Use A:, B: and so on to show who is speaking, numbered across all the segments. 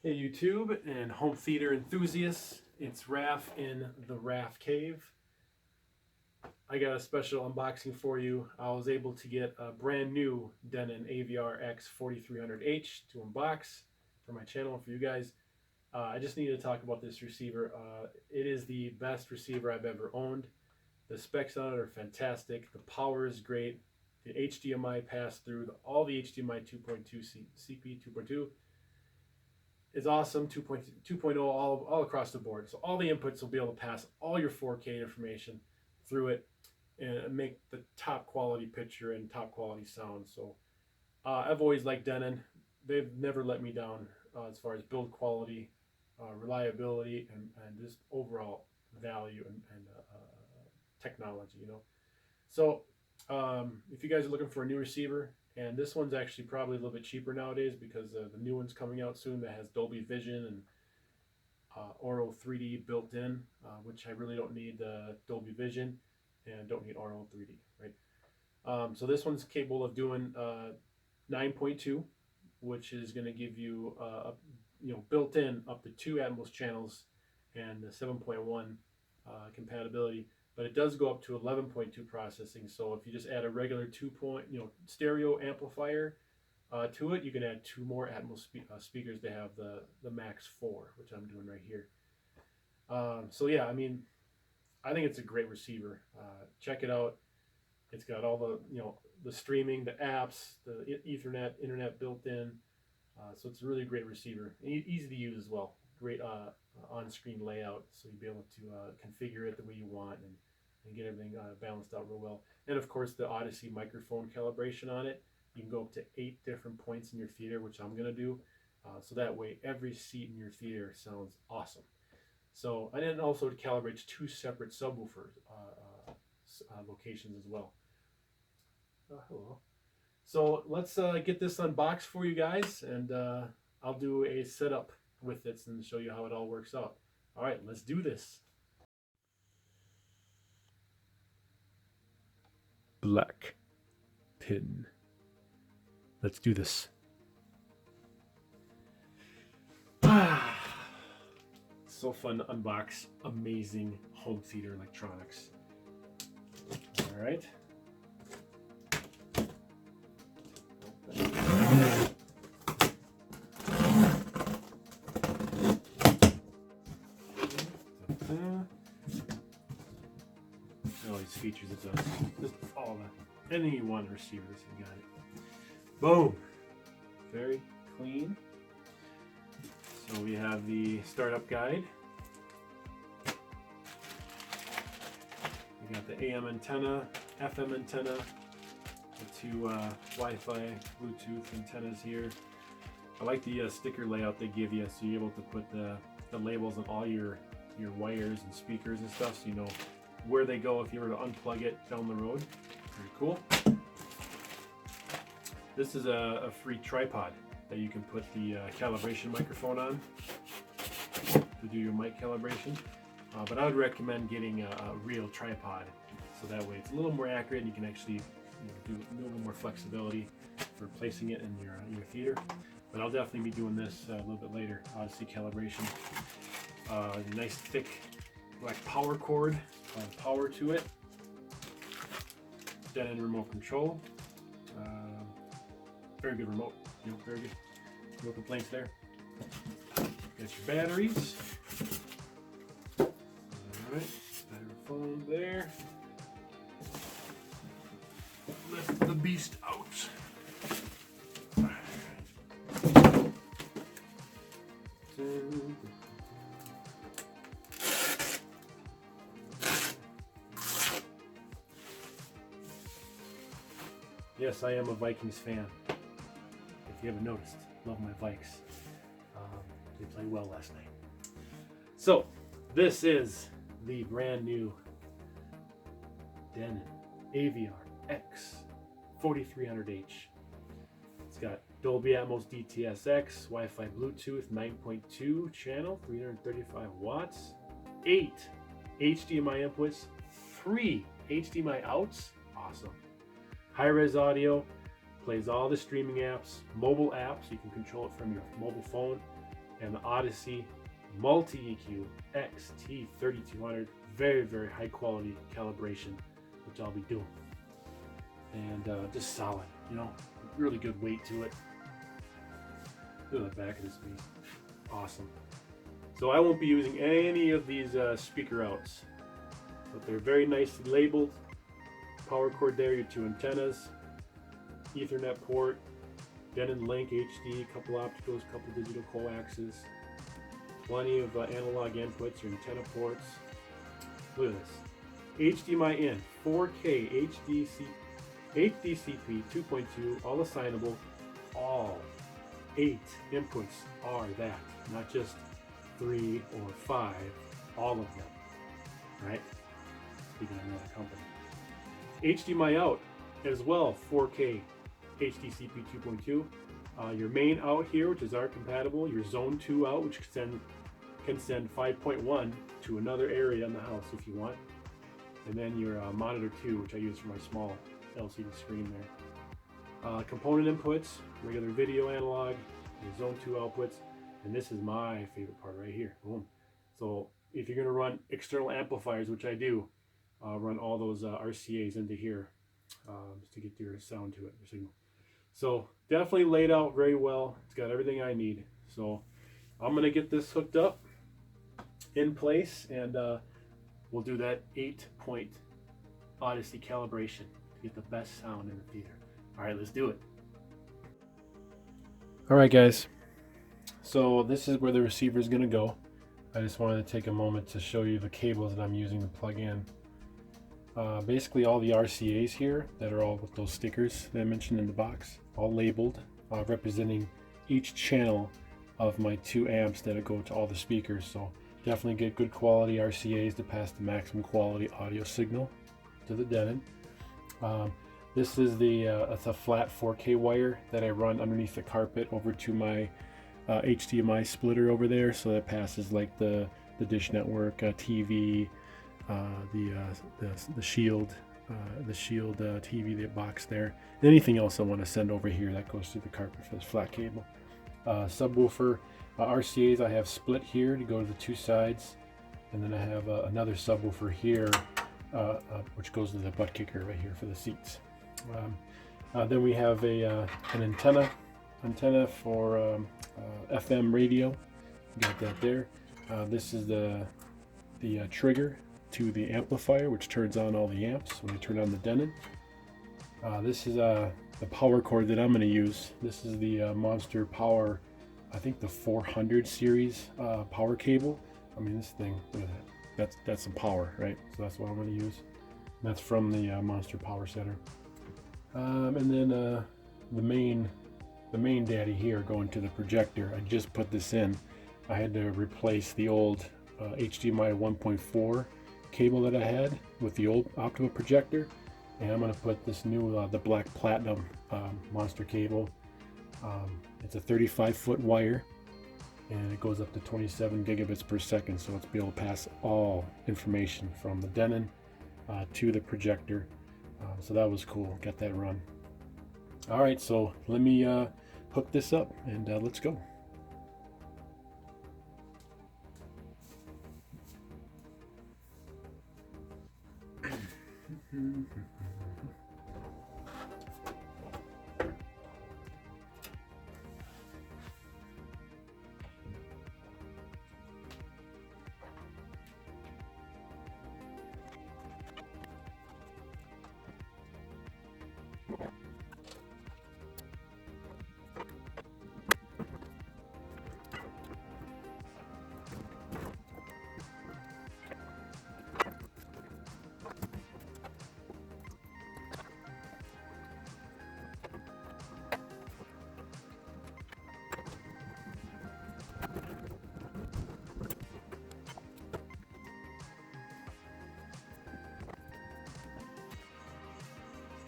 A: Hey YouTube and home theater enthusiasts, it's Raf in the Rafcave. I got a special unboxing for you. I was able to get a brand new Denon AVR-X4300H to unbox for my channel for you guys. I just need to talk about this receiver. It is the best receiver I've ever owned. The specs on it are fantastic. The power is great. The HDMI pass-through, all the HDMI 2.2, CP 2.2 is awesome. 2.0 all across the board. So all the inputs will be able to pass all your 4K information through it and make the top quality picture and top quality sound. So I've always liked Denon. They've never let me down as far as build quality, reliability, and just overall value and technology, you know. So if you guys are looking for a new receiver, and this one's actually probably a little bit cheaper nowadays because the new one's coming out soon that has Dolby Vision and Auro 3D built in, which I really don't need Dolby Vision and don't need Auro 3D, right? So this one's capable of doing 9.2, which is going to give you, built in up to 2 Atmos channels and 7.1 compatibility. But it does go up to 11.2 processing. So if you just add a regular stereo amplifier to it, you can add 2 more Atmos speakers to have the max 4, which I'm doing right here. So yeah, I mean, I think it's a great receiver. Check it out. It's got all the streaming, the apps, the Ethernet, internet built in. So it's a really great receiver. Easy to use as well. Great on-screen layout, so you'll be able to configure it the way you want and get everything balanced out real well. And of course, the Audyssey microphone calibration on it. You can go up to 8 different points in your theater, which I'm going to do. So that way, every seat in your theater sounds awesome. So I then also calibrate 2 separate subwoofer locations as well. Hello. So let's get this unboxed for you guys, and I'll do a setup with it and show you how it all works out. All right, let's do this. Black pin. Let's do this. So fun to unbox amazing home theater electronics. All right. All these features it does. Just all the any one receivers, you got it. Boom. Very clean. So we have the startup guide. We got the AM antenna, FM antenna, the 2 Wi-Fi, Bluetooth antennas here. I like the sticker layout they give you, so you're able to put the labels on all your wires and speakers and stuff, so you know where they go if you were to unplug it down the road. Very cool. This is a free tripod that you can put the calibration microphone on to do your mic calibration. But I would recommend getting a real tripod, so that way it's a little more accurate and you can actually do a little more flexibility for placing it in your theater. But I'll definitely be doing this a little bit later. Audyssey calibration. Nice thick black power cord, power to it. Denon remote control. Very good remote. Very good. No complaints there. Got your batteries. All right, battery phone there. Lift the beast out. Yes, I am a Vikings fan. If you haven't noticed, love my Vikes. They played well last night. So, this is the brand new Denon AVR-X4300H. It's got Dolby Atmos DTS:X, Wi-Fi Bluetooth 9.2 channel, 335 watts, 8 HDMI inputs, 3 HDMI outs. Awesome. High-res audio, plays all the streaming apps, mobile apps. You can control it from your mobile phone. and the Audyssey Multi-EQ XT3200. Very, very high quality calibration, which I'll be doing. And just solid, you know, really good weight to it. Look at the back of this beast. Awesome. So I won't be using any of these speaker outs, but they're very nicely labeled. Power cord there, your 2 antennas, Ethernet port, Denon Link HD, a couple opticals, a couple digital coaxes, plenty of analog inputs, your antenna ports. Look at this. HDMI in, 4K HDCP 2.2, all assignable. All 8 inputs are that, not just 3 or 5, all of them, right? Speaking of another company. HDMI out as well, 4K HDCP 2.2. Your main out here, which is ARC compatible. Your zone 2 out, which can send 5.1 to another area in the house if you want. And then your monitor 2, which I use for my small LCD screen there. Component inputs, regular video analog, your zone 2 outputs, and this is my favorite part right here. Boom. So if you're going to run external amplifiers, which I do, run all those RCAs into here to get your sound to it, your signal. So definitely laid out very well. It's got everything I need. So I'm going to get this hooked up in place, and we'll do that 8-point Audyssey calibration to get the best sound in the theater. All right, let's do it. All right, guys. So this is where the receiver is going to go. I just wanted to take a moment to show you the cables that I'm using to plug in. Basically all the RCAs here that are all with those stickers that I mentioned in the box, all labeled, representing each channel of my 2 amps that go to all the speakers. So definitely get good quality RCAs to pass the maximum quality audio signal to the Denon. This is it's a flat 4K wire that I run underneath the carpet over to my HDMI splitter over there, so that passes like the Dish Network, TV, the Shield TV, the box there, and anything else I want to send over here that goes through the carpet for this flat cable. Subwoofer RCAs I have split here to go to the 2 sides, and then I have another subwoofer here which goes to the butt kicker right here for the seats. Then we have an antenna for FM radio. Got that there. This is the trigger to the amplifier, which turns on all the amps when I turn on the Denon. This is the power cord that I'm going to use. This is the Monster Power, I think the 400 series power cable. I mean, this thing, look at that. That's some power, right? So that's what I'm going to use. And that's from the Monster Power Center. And then the main daddy here going to the projector. I just put this in. I had to replace the old HDMI 1.4 cable that I had with the old optical projector, and I'm going to put this new the black platinum monster cable. It's a 35-foot wire, and it goes up to 27 gigabits per second, so it's be able to pass all information from the Denon to the projector. So that was cool. Got that run. All right, so let me hook this up and let's go.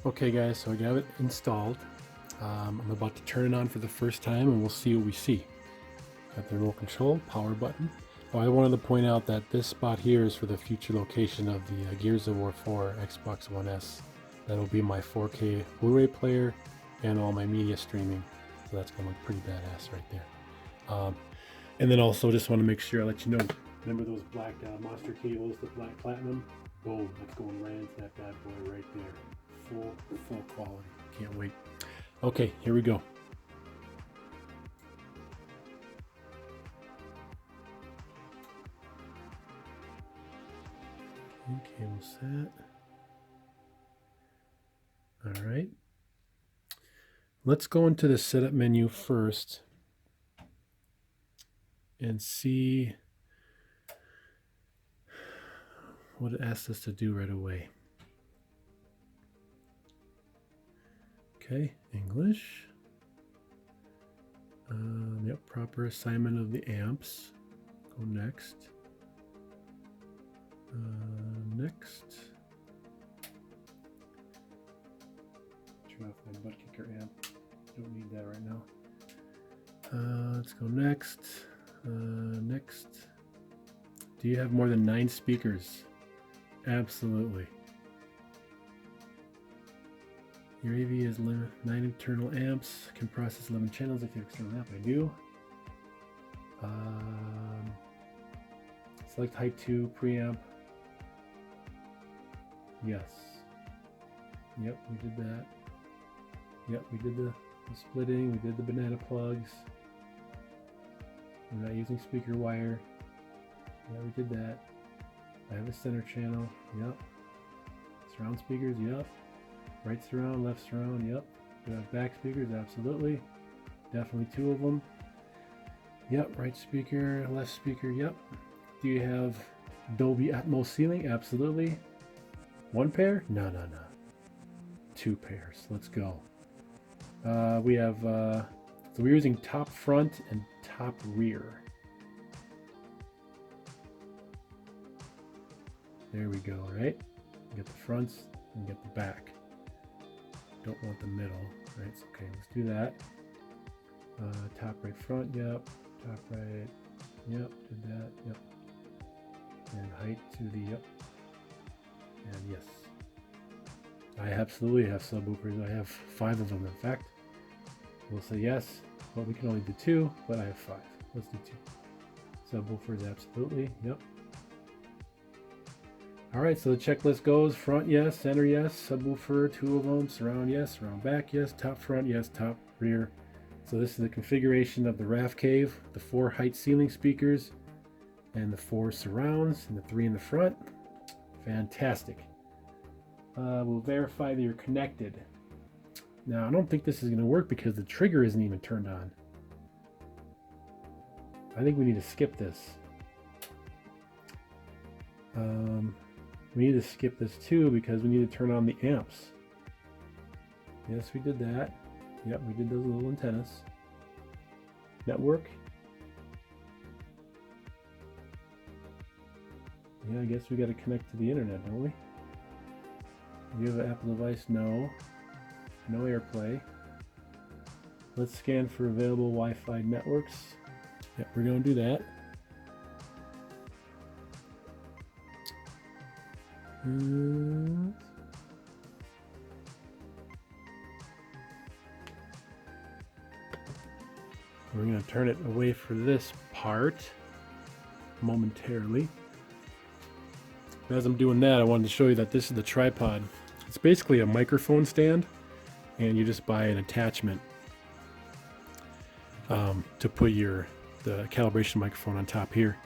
A: Okay guys, so I got it installed. I'm about to turn it on for the first time and we'll see what we see. Got the remote control, power button. Oh, I wanted to point out that this spot here is for the future location of the Gears of War 4 Xbox One S. That'll be my 4K Blu-ray player and all my media streaming. So that's going to look pretty badass right there. And then also just want to make sure I let you know, remember those black monster cables, the black platinum? Boom, that's going right into that bad boy right there. Full quality. Can't wait. Okay, here we go. Okay, cable set. All right. Let's go into the setup menu first and see what it asks us to do right away. Okay, English. Yep, proper assignment of the amps. Go next. Next. Turn off my butt kicker amp. Don't need that right now. Let's go next. Next. Do you have more than 9 speakers? Absolutely. Your AV is 9 internal amps, can process 11 channels if you have external amp. I do. Select height 2 preamp. Yes. Yep, we did that. Yep, we did the splitting, we did the banana plugs. We're not using speaker wire. Yeah, we did that. I have a center channel. Yep. Surround speakers. Yep. Right surround, left surround. Yep. We have back speakers. Absolutely. Definitely 2 of them. Yep. Right speaker, left speaker. Yep. Do you have Dolby Atmos ceiling? Absolutely. 1 pair? No. 2 pairs. Let's go. We have so we're using top front and top rear. There we go, right? Get the fronts and get the back. Don't want the middle, right? So, okay, let's do that. Top right front, yep. Top right, yep, did that, yep. And height to the, yep. And yes. I absolutely have subwoofers. I have 5 of them, in fact. We'll say yes, but we can only do 2, but I have 5. Let's do 2. Subwoofers, absolutely, yep. All right, so the checklist goes: front, yes; center, yes; subwoofer, 2 of them; surround, yes; surround back, yes; top front, yes; top rear. So this is the configuration of the Rafcave, the 4 height ceiling speakers, and the 4 surrounds, and the 3 in the front. Fantastic. We'll verify that you're connected. Now, I don't think this is going to work because the trigger isn't even turned on. I think we need to skip this. We need to skip this too because we need to turn on the amps. Yes, we did that. Yep, we did those little antennas. Network. Yeah, I guess we got to connect to the internet, don't we? Do you have an Apple device? No. No AirPlay. Let's scan for available Wi-Fi networks. Yep, we're going to do that. We're going to turn it away for this part momentarily. As I'm doing that, I wanted to show you that this is the tripod. It's basically a microphone stand, and you just buy an attachment to put the calibration microphone on top here.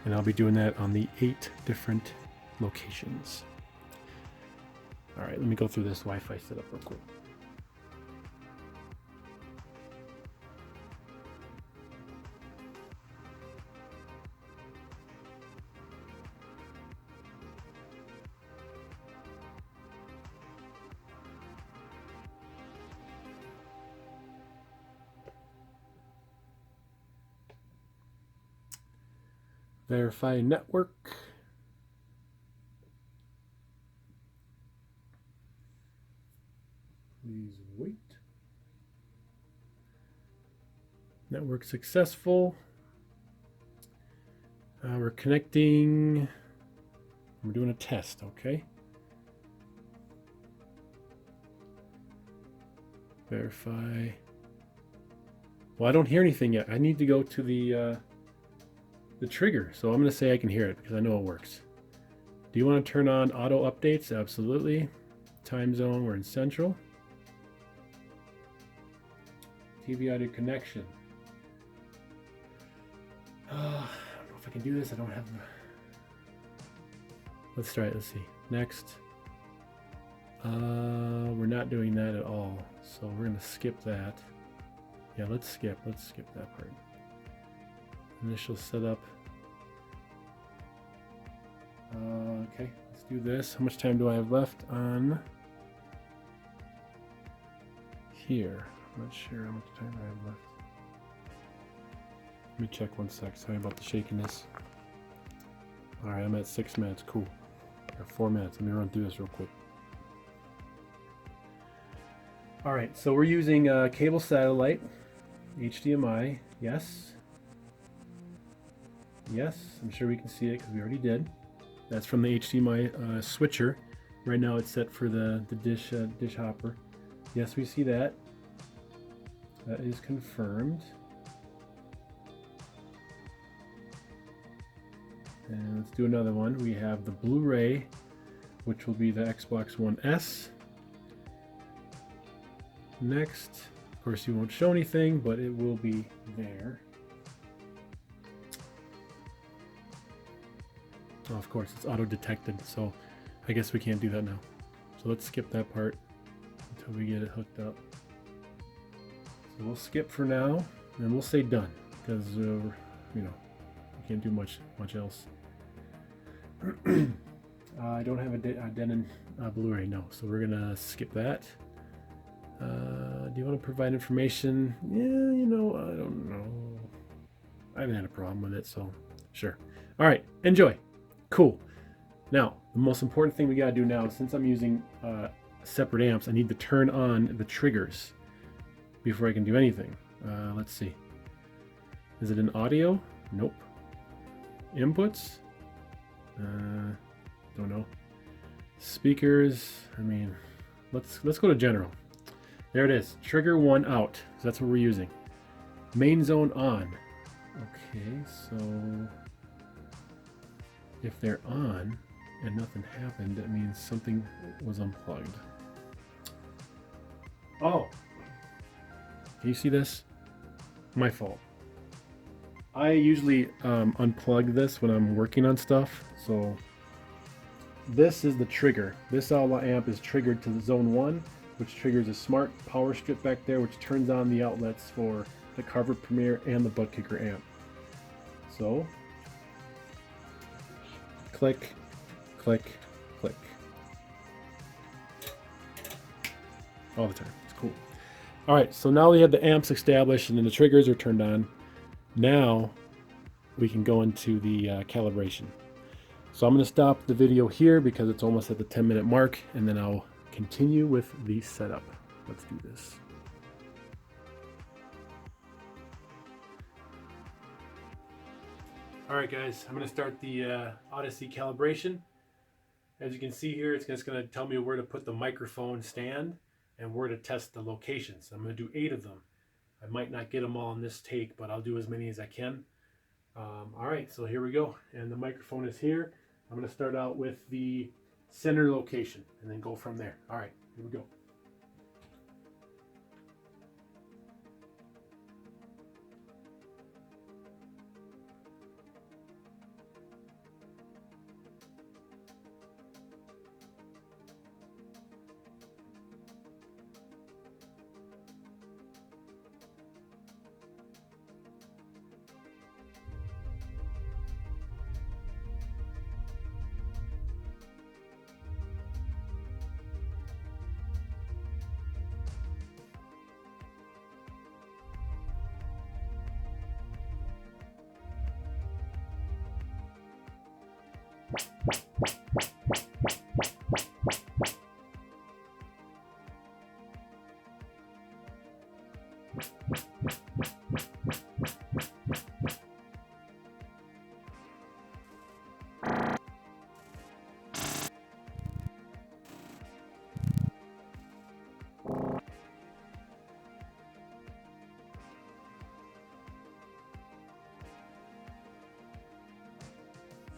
A: And I'll be doing that on the 8 different locations. All right, let me go through this Wi-Fi setup real quick. Verify network. Please wait. Network successful. We're connecting. We're doing a test, okay? Verify. Well, I don't hear anything yet. I need to go to the the trigger. So I'm going to say I can hear it because I know it works. Do you want to turn on auto updates? Absolutely. Time zone, we're in central. TV audio connection. I don't know if I can do this. I don't have the... Let's try it. Let's see. Next. We're not doing that at all. So we're going to skip that. Yeah, let's skip that part. Initial setup. Okay, let's do this. How much time do I have left on here? I'm not sure how much time I have left. Let me check 1 sec. Sorry about the shakiness. Alright, I'm at 6 minutes. Cool. I got 4 minutes. Let me run through this real quick. Alright, so we're using cable satellite, HDMI. Yes. Yes, I'm sure we can see it because we already did. That's from the HDMI switcher. Right now it's set for the dish hopper. Yes, we see that. That is confirmed. And let's do another one. We have the Blu-ray, which will be the Xbox One S. Next, of course, you won't show anything, but it will be there. Oh, of course, it's auto-detected, so I guess we can't do that now. So let's skip that part until we get it hooked up. So we'll skip for now, and we'll say done, because, you know, we can't do much else. I don't have a Denon Blu-ray, no, so we're gonna skip that. Do you want to provide information? Yeah, you know, I don't know. I haven't had a problem with it, so sure. All right, enjoy. Cool. Now, the most important thing we gotta do now, since I'm using separate amps, I need to turn on the triggers before I can do anything. Let's see. Is it an audio? Nope. Inputs? Don't know. Speakers. I mean, let's go to general. There it is. Trigger 1 out. So that's what we're using. Main zone on. Okay, so if they're on and nothing happened, that means something was unplugged. Oh, can you see this? My fault. I usually unplug this when I'm working on stuff. So this is the trigger. This outlaw amp is triggered to the zone 1, which triggers a smart power strip back there, which turns on the outlets for the Carver Premier and the Butt Kicker amp. So click, click, click. All the time. It's cool. All right, so now we have the amps established and then the triggers are turned on. Now we can go into the calibration. So I'm going to stop the video here because it's almost at the 10-minute mark, and then I'll continue with the setup. Let's do this. All right, guys, I'm going to start the Audyssey calibration. As you can see here, it's just going to tell me where to put the microphone stand and where to test the locations. I'm going to do 8 of them. I might not get them all in this take, but I'll do as many as I can. All right, so here we go. And the microphone is here. I'm going to start out with the center location and then go from there. All right, here we go.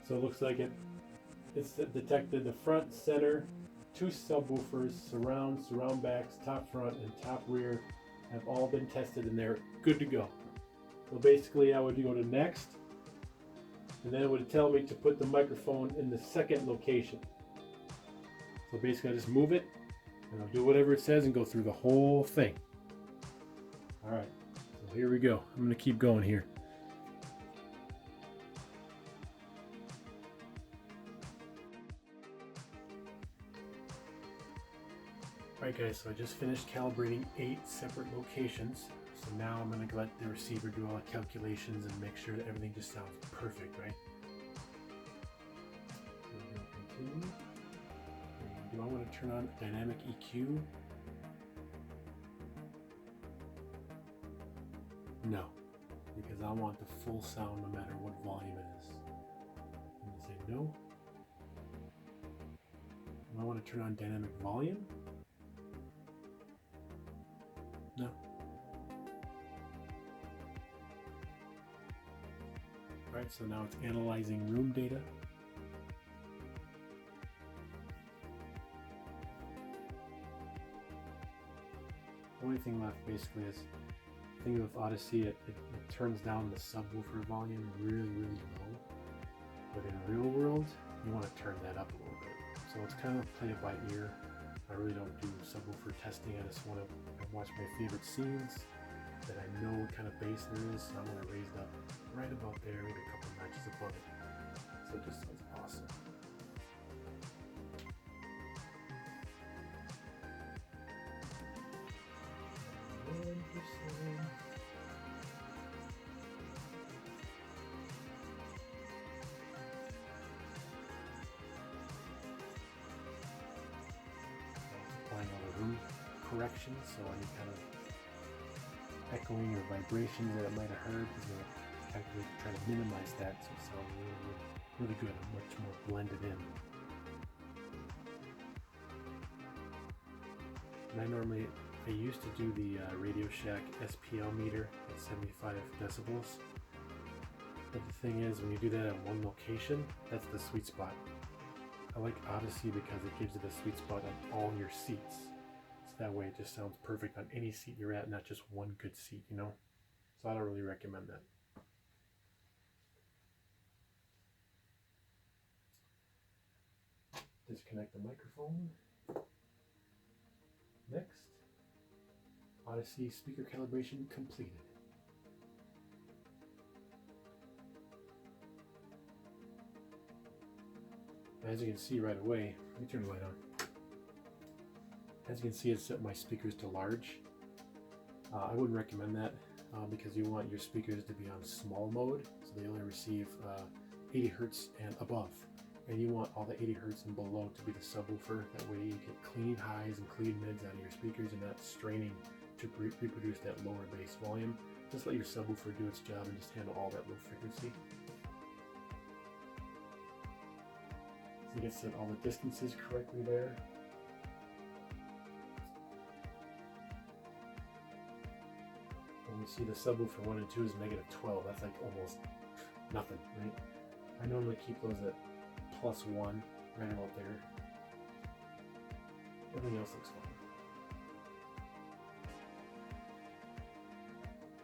A: So it looks like it's detected the front, center, 2 subwoofers, surround backs, top front, and top rear have all been tested and they're good to go. So basically I would go to next, and then it would tell me to put the microphone in the second location. So basically I just move it and I'll do whatever it says and go through the whole thing. Alright, so here we go. I'm going to keep going here. Alright guys, so I just finished calibrating 8 separate locations. So now I'm going to let the receiver do all the calculations and make sure that everything just sounds perfect, right? So we're going to continue. Do I want to turn on dynamic EQ? No, because I want the full sound no matter what volume it is. I'm going to say no. Do I want to turn on dynamic volume? No. Alright, so now it's analyzing room data. The only thing left basically is, thing with Audyssey, it turns down the subwoofer volume really low. But in real world, you want to turn that up a little bit. So it's kind of play it by ear. I really don't do subwoofer testing. I just want to watch my favorite scenes that I know what kind of bass there is. So I'm going to raise it up right about there, maybe a couple notches above it. So it just sounds awesome. Applying all the room corrections, so any kind of echoing or vibrations that it might have heard, is going to calculate, try to minimize that so it sounds really good and much more blended in. And I used to do the Radio Shack SPL meter at 75 decibels. But the thing is, when you do that at one location, that's the sweet spot. I like Audyssey because it gives it a sweet spot on all your seats. So that way it just sounds perfect on any seat you're at, not just one good seat, you know? So I don't really recommend that. Disconnect the microphone. Next. Audyssey speaker calibration completed. As you can see right away, let me turn the light on. As you can see, it's set my speakers to large. I wouldn't recommend that because you want your speakers to be on small mode, so they only receive 80 Hertz and above. And you want all the 80 Hertz and below to be the subwoofer. That way you get clean highs and clean mids out of your speakers and not straining to reproduce that lower bass volume. Just let your subwoofer do its job and just handle all that low frequency. So you can set all the distances correctly there. And you see the subwoofer 1 and 2 is -12. That's like almost nothing, right? I normally keep those at +1, right about there. Everything else looks fine.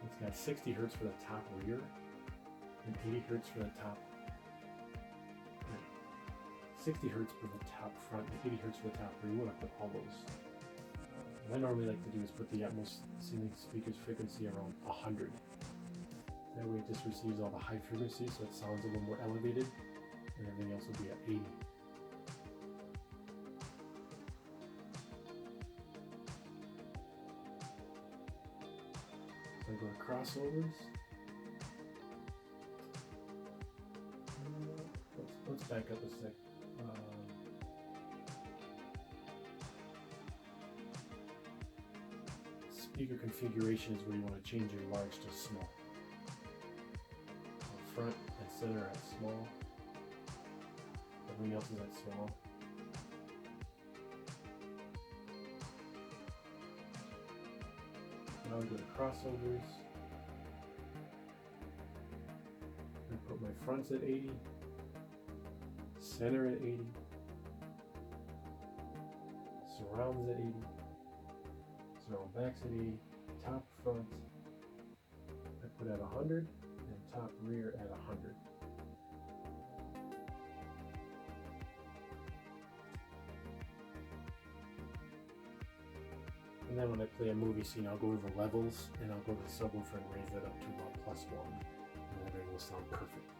A: It's got 60 Hertz for the top rear and 80 Hertz for the top. 60 Hertz for the top front and 80 Hertz for the top rear. You want to put all those. What I normally like to do is put the Atmos ceiling speaker's frequency around 100. That way it just receives all the high frequencies, so it sounds a little more elevated, and everything else will be at 80. So I go to crossovers. Let's back up a sec. Speaker configuration is where you want to change your large to small. Front and center at small. Everything else is at small. Now we go to crossovers. I put my fronts at 80. center at 80, surrounds at 80, surround backs at 80, top front I put at 100, and top rear at 100. And then when I play a movie scene, I'll go over the levels and I'll go to the subwoofer and raise that up to about +1, and everything will sound perfect.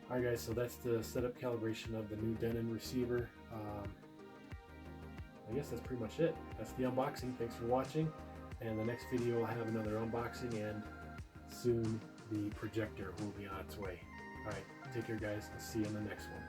A: Alright guys, so that's the setup calibration of the new Denon receiver. I guess that's pretty much it. That's the unboxing. Thanks for watching. And the next video will have another unboxing, and soon the projector will be on its way. Alright, take care guys. I'll see you in the next one.